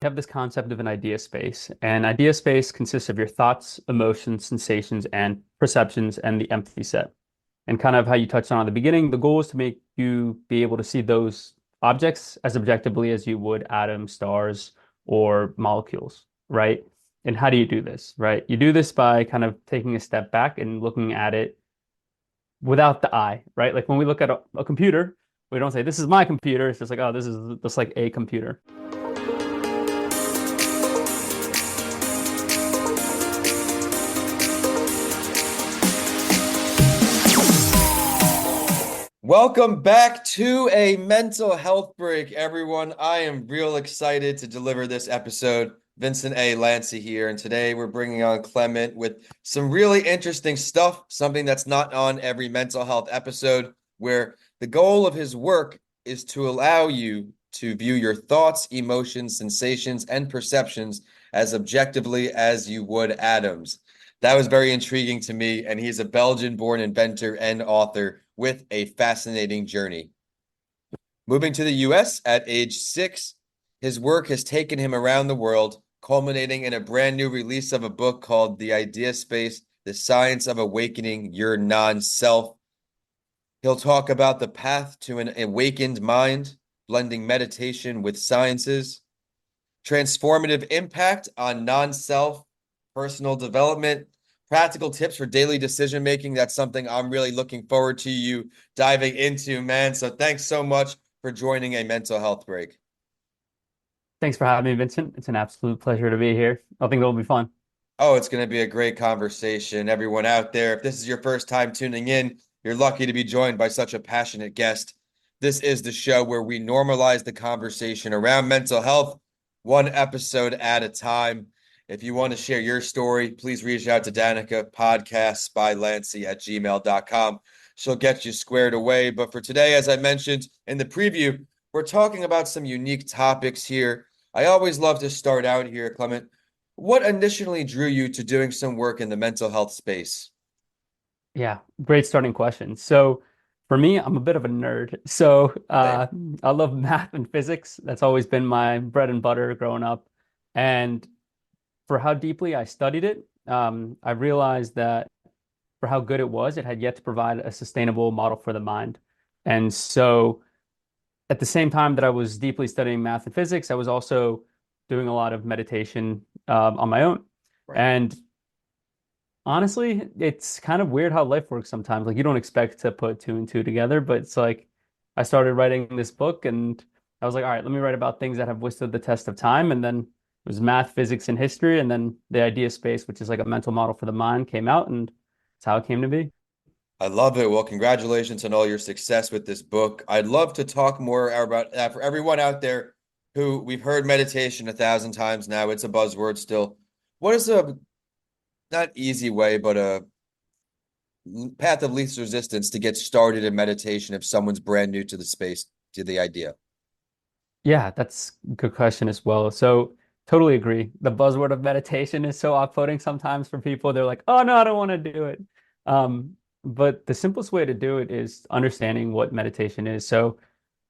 have this concept of an idea space, and idea space consists of your thoughts, emotions, sensations, and perceptions, and the empty set. And kind of how you touched on at the beginning, the goal is to make you be able to see those objects as objectively as you would atoms, stars, or molecules, right? And how do you do this, right? You do this by kind of taking a step back and looking at it without the eye, right? Like when we look at a computer, we don't say, this is my computer. It's just like, oh, this is just like a computer. Welcome back to a mental health break, everyone. I am real excited to deliver this episode. Vincent A. Lancy here, and today we're bringing on Clement with some really interesting stuff, something that's not on every mental health episode, where the goal of his work is to allow you to view your thoughts, emotions, sensations, and perceptions as objectively as you would atoms. That was very intriguing to me, and he's a Belgian-born inventor and author with a fascinating journey. Moving to the US at age 6, his work has taken him around the world, culminating in a brand new release of a book called The Idea Space: The Science of Awakening Your Non-Self. He'll talk about the path to an awakened mind, blending meditation with sciences, transformative impact on non-self, personal development, practical tips for daily decision making. That's something I'm really looking forward to you diving into, man. So thanks so much for joining a mental health break. Thanks for having me, Vincent. It's an absolute pleasure to be here. I think it'll be fun. Oh, it's going to be a great conversation. Everyone out there, if this is your first time tuning in, you're lucky to be joined by such a passionate guest. This is the show where we normalize the conversation around mental health, one episode at a time. If you want to share your story, please reach out to Danica, podcastbylancy@gmail.com. She'll get you squared away. But for today, as I mentioned in the preview, we're talking about some unique topics here. I always love to start out here, Clement. What initially drew you to doing some work in the mental health space? Yeah, great starting question. So for me, I'm a bit of a nerd. So Same. I love math and physics. That's always been my bread and butter growing up. And for how deeply I studied it, I realized that for how good it was, it had yet to provide a sustainable model for the mind. And so at the same time that I was deeply studying math and physics, I was also doing a lot of meditation on my own. Right. And honestly, it's kind of weird how life works sometimes. Like you don't expect to put two and two together, but it's like I started writing this book and I was like, all right, let me write about things that have withstood the test of time. And then it was math, physics, and history. And then the idea space, which is like a mental model for the mind, came out and it's how it came to be. I love it. Well, congratulations on all your success with this book. I'd love to talk more about that for everyone out there who we've heard meditation 1,000 times now. It's a buzzword still. What is a not easy way, but a path of least resistance to get started in meditation if someone's brand new to the space, to the idea? Yeah, that's a good question as well. So totally agree. The buzzword of meditation is so off-putting sometimes for people. They're like, oh no, I don't want to do it. But the simplest way to do it is understanding what meditation is. So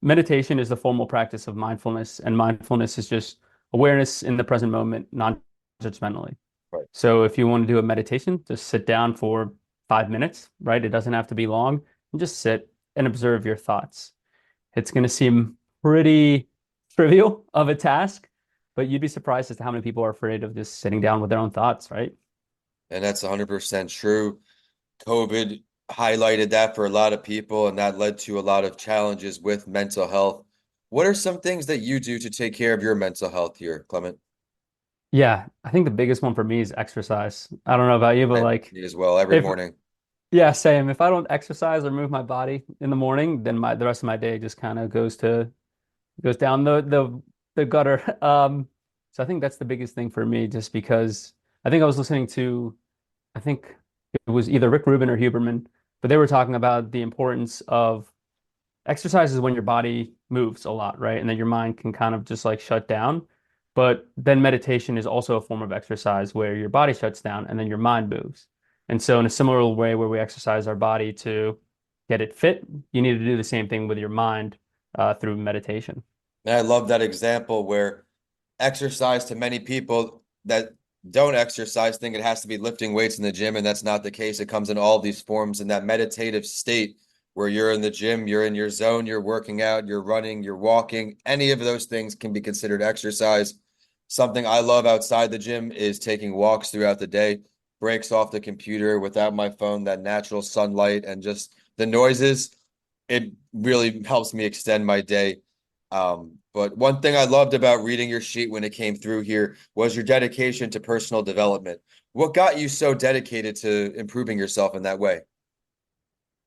meditation is the formal practice of mindfulness, and mindfulness is just awareness in the present moment, non-judgmentally. Right. So if you want to do a meditation, just sit down for 5 minutes, right? It doesn't have to be long, and just sit and observe your thoughts. It's going to seem pretty trivial of a task, but you'd be surprised as to how many people are afraid of just sitting down with their own thoughts, right? And that's 100% true. COVID highlighted that for a lot of people, and that led to a lot of challenges with mental health. What are some things that you do to take care of your mental health here, Clement? Yeah, I think the biggest one for me is exercise. I don't know about you, but like Me as well, every if morning. yeah, same. If I don't exercise or move my body in the morning, then the rest of my day just kind of goes down the gutter. So I think that's the biggest thing for me, just because I think I was listening to, I think it was either Rick Rubin or Huberman, but they were talking about the importance of exercise is when your body moves a lot, right? And then your mind can kind of just like shut down. But then meditation is also a form of exercise where your body shuts down and then your mind moves. And so in a similar way where we exercise our body to get it fit, you need to do the same thing with your mind through meditation. And I love that example where exercise to many people that don't exercise think it has to be lifting weights in the gym, and that's not the case. It comes in all these forms in that meditative state where you're in the gym, you're in your zone, you're working out, you're running, you're walking. Any of those things can be considered exercise. Something I love outside the gym is taking walks throughout the day, breaks off the computer without my phone, that natural sunlight and just the noises. It really helps me extend my day. But one thing I loved about reading your sheet when it came through here was your dedication to personal development. What got you so dedicated to improving yourself in that way?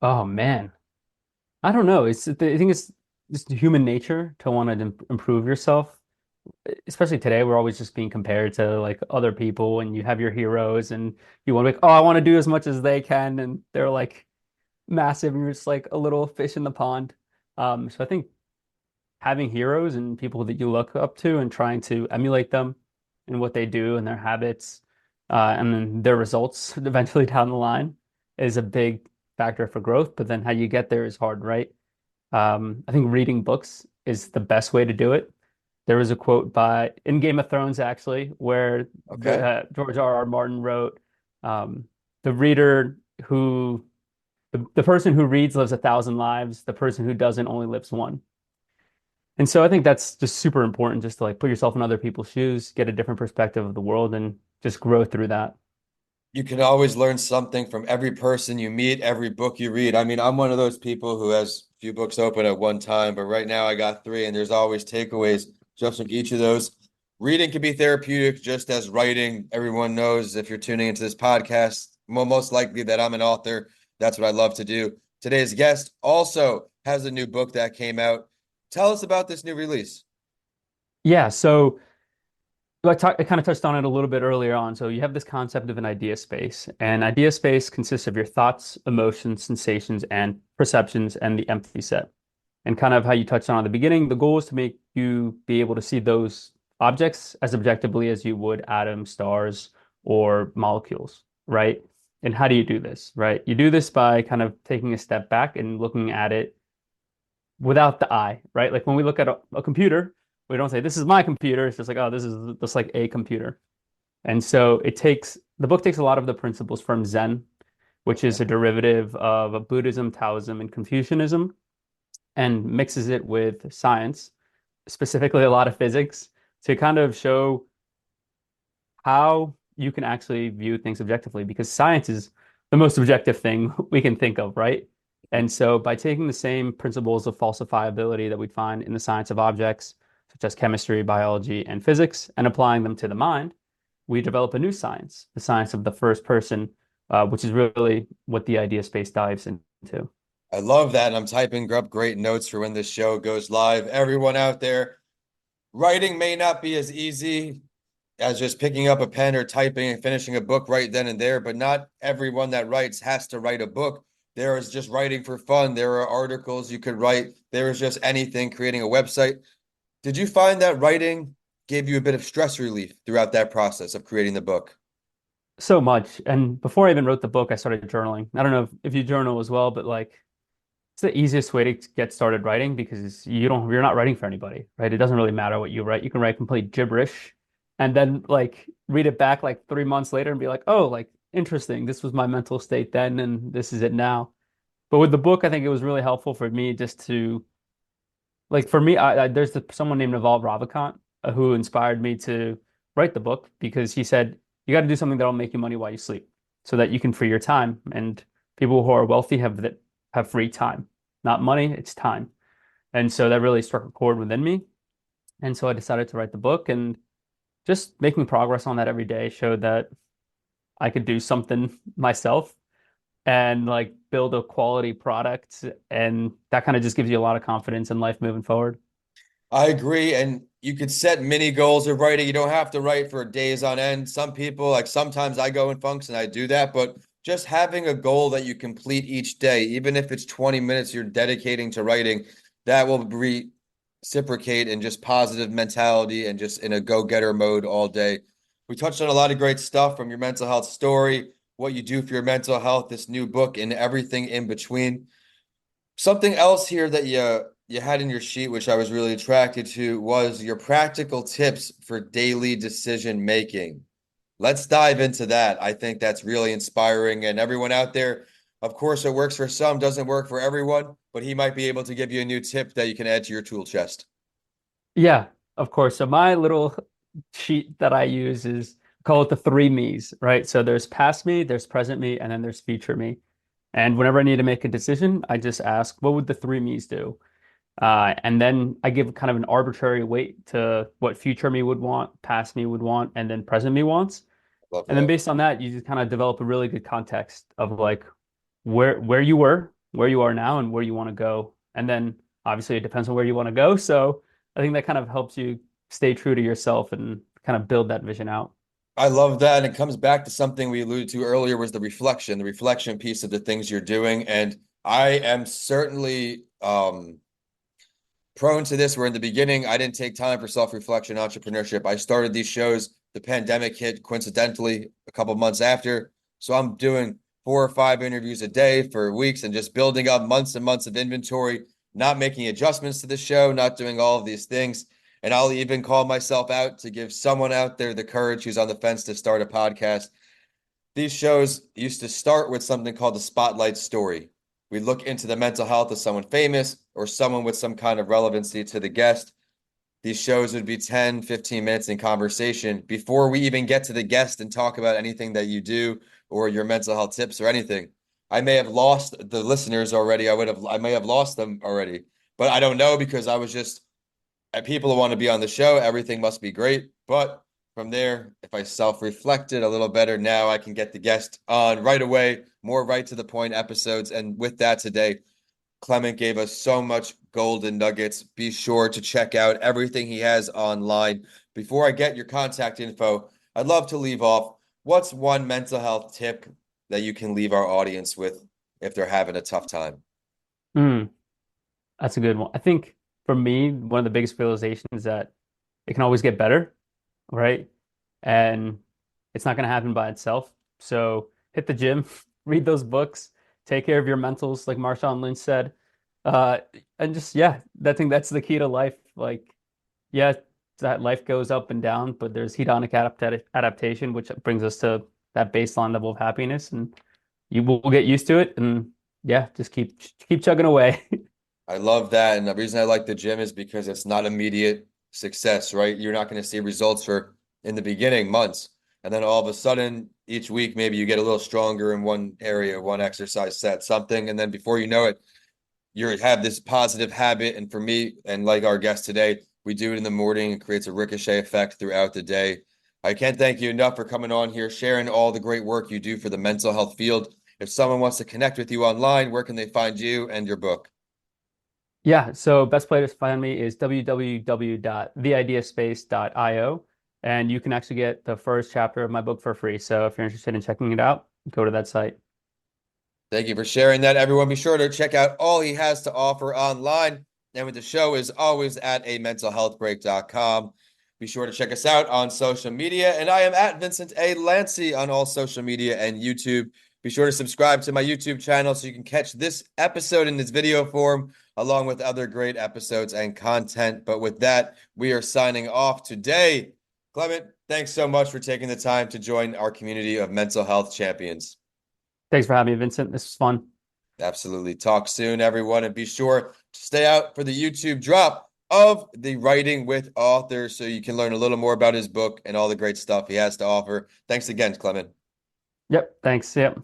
Oh man. I don't know. I think it's just human nature to want to improve yourself. Especially today, we're always just being compared to like other people, and you have your heroes, and you want to be like, oh, I want to do as much as they can, and they're like massive, and you're just like a little fish in the pond. So I think having heroes and people that you look up to and trying to emulate them and what they do and their habits, and then their results eventually down the line is a big factor for growth. But then how you get there is hard, right? I think reading books is the best way to do it. There was a quote by in Game of Thrones actually, where Okay. George R. R. Martin wrote, um, "The reader who the person who reads lives 1,000 lives. The person who doesn't only lives one." And so I think that's just super important, just to like put yourself in other people's shoes, get a different perspective of the world, and just grow through that. You can always learn something from every person you meet, every book you read. I mean, I'm one of those people who has a few books open at one time, but right now I got three, and there's always takeaways just from each of those. Reading can be therapeutic, just as writing. Everyone knows if you're tuning into this podcast, most likely that I'm an author. That's what I love to do. Today's guest also has a new book that came out. Tell us about this new release. Yeah, so I kind of touched on it a little bit earlier on. So you have this concept of an idea space, and idea space consists of your thoughts, emotions, sensations, and perceptions, and the empathy set. And kind of how you touched on at the beginning, the goal is to make you be able to see those objects as objectively as you would atoms, stars, or molecules, right? And how do you do this, right? You do this by kind of taking a step back and looking at it without the eye, right? Like when we look at a computer, we don't say, this is my computer. It's just like, oh, this is just like a computer. And so the book takes a lot of the principles from Zen, which is Okay. a derivative of Buddhism, Taoism, and Confucianism, and mixes it with science, specifically a lot of physics, to kind of show how you can actually view things objectively, because science is the most objective thing we can think of, right? And so by taking the same principles of falsifiability that we'd find in the science of objects, such as chemistry, biology, and physics, and applying them to the mind, we develop a new science, the science of the first person, which is really what the idea space dives into. I love that. And I'm typing up great notes for when this show goes live. Everyone out there, writing may not be as easy as just picking up a pen or typing and finishing a book right then and there, but not everyone that writes has to write a book. There is just writing for fun. There are articles you could write. There is just anything, creating a website. Did you find that writing gave you a bit of stress relief throughout that process of creating the book? So much. And before I even wrote the book, I started journaling. I don't know if you journal as well, but like it's the easiest way to get started writing because you're not writing for anybody, right? It doesn't really matter what you write. You can write complete gibberish and then like read it back like 3 months later and be like, oh, like interesting. This was my mental state then, and this is it now. But with the book, I think it was really helpful for me just to like for me, there's someone named Naval Ravikant who inspired me to write the book because he said you got to do something that'll make you money while you sleep, so that you can free your time. And people who are wealthy have free time, not money, it's time. And so that really struck a chord within me. And so I decided to write the book, and just making progress on that every day showed that I could do something myself and like build a quality product. And that kind of just gives you a lot of confidence in life moving forward. I agree. And you could set mini goals of writing. You don't have to write for days on end. Some people, like sometimes I go in funks and I do that, but just having a goal that you complete each day, even if it's 20 minutes you're dedicating to writing, that will reciprocate in just positive mentality and just in a go-getter mode all day. We touched on a lot of great stuff from your mental health story, what you do for your mental health, this new book, and everything in between. Something else here that you had in your sheet, which I was really attracted to, was your practical tips for daily decision making. Let's dive into that. I think that's really inspiring. And everyone out there, of course, it works for some, doesn't work for everyone, but he might be able to give you a new tip that you can add to your tool chest. Yeah, of course. So my little sheet that I use is call it the three me's, right? So there's past me, there's present me, and then there's future me. And whenever I need to make a decision, I just ask, what would the three me's do? And then I give kind of an arbitrary weight to what future me would want, past me would want, and then present me wants. Love And then that. based on that, you just kind of develop a really good context of like where you were, where you are now, and where you want to go. And then obviously it depends on where you want to go. So I think that kind of helps you stay true to yourself and kind of build that vision out. I love that. And it comes back to something we alluded to earlier was the reflection piece of the things you're doing. And I am certainly prone to this, where in the beginning I didn't take time for self-reflection, entrepreneurship. I started these shows, the pandemic hit coincidentally a couple months after. So I'm doing 4 or 5 interviews a day for weeks and just building up months and months of inventory, not making adjustments to the show, not doing all of these things. And I'll even call myself out to give someone out there the courage who's on the fence to start a podcast. These shows used to start with something called the spotlight story. We look into the mental health of someone famous or someone with some kind of relevancy to the guest. These shows would be 10, 15 minutes in conversation before we even get to the guest and talk about anything that you do or your mental health tips or anything. I may have lost the listeners already. I may have lost them already, but I don't know because I was just people who want to be on the show. Everything must be great. But from there, if I self-reflected a little better, now I can get the guest on right away, more right to the point episodes. And with that today, Clement gave us so much golden nuggets. Be sure to check out everything he has online. Before I get your contact info, I'd love to leave off. What's one mental health tip that you can leave our audience with if they're having a tough time? Mm, that's a good one. I think for me, one of the biggest realizations is that it can always get better, right? And it's not going to happen by itself. So hit the gym, read those books, take care of your mentals, like Marshawn Lynch said. Uh, and just, yeah, I think that's the key to life. Like, yeah, that life goes up and down, but there's hedonic adaptation, which brings us to that baseline level of happiness, and you will get used to it. And yeah, just keep chugging away. I love that. And the reason I like the gym is because it's not immediate success, right? You're not going to see results for in the beginning, months. And then all of a sudden, each week, maybe you get a little stronger in one area, one exercise set, something. And then before you know it, you have this positive habit. And for me, and like our guest today, we do it in the morning. It creates a ricochet effect throughout the day. I can't thank you enough for coming on here, sharing all the great work you do for the mental health field. If someone wants to connect with you online, where can they find you and your book? Yeah, so best place to find me is www.theideaspace.io, and you can actually get the first chapter of my book for free. So if you're interested in checking it out, go to that site. Thank you for sharing that, everyone. Be sure to check out all he has to offer online. And with the show is always at a mentalhealthbreak.com. Be sure to check us out on social media. And I am at Vincent A. Lancy on all social media and YouTube. Be sure to subscribe to my YouTube channel so you can catch this episode in its video form, along with other great episodes and content. But with that, we are signing off today. Clement, thanks so much for taking the time to join our community of mental health champions. Thanks for having me, Vincent. This was fun. Absolutely. Talk soon, everyone. And be sure to stay out for the YouTube drop of the Writing with Author so you can learn a little more about his book and all the great stuff he has to offer. Thanks again, Clement. Yep, thanks. Yep.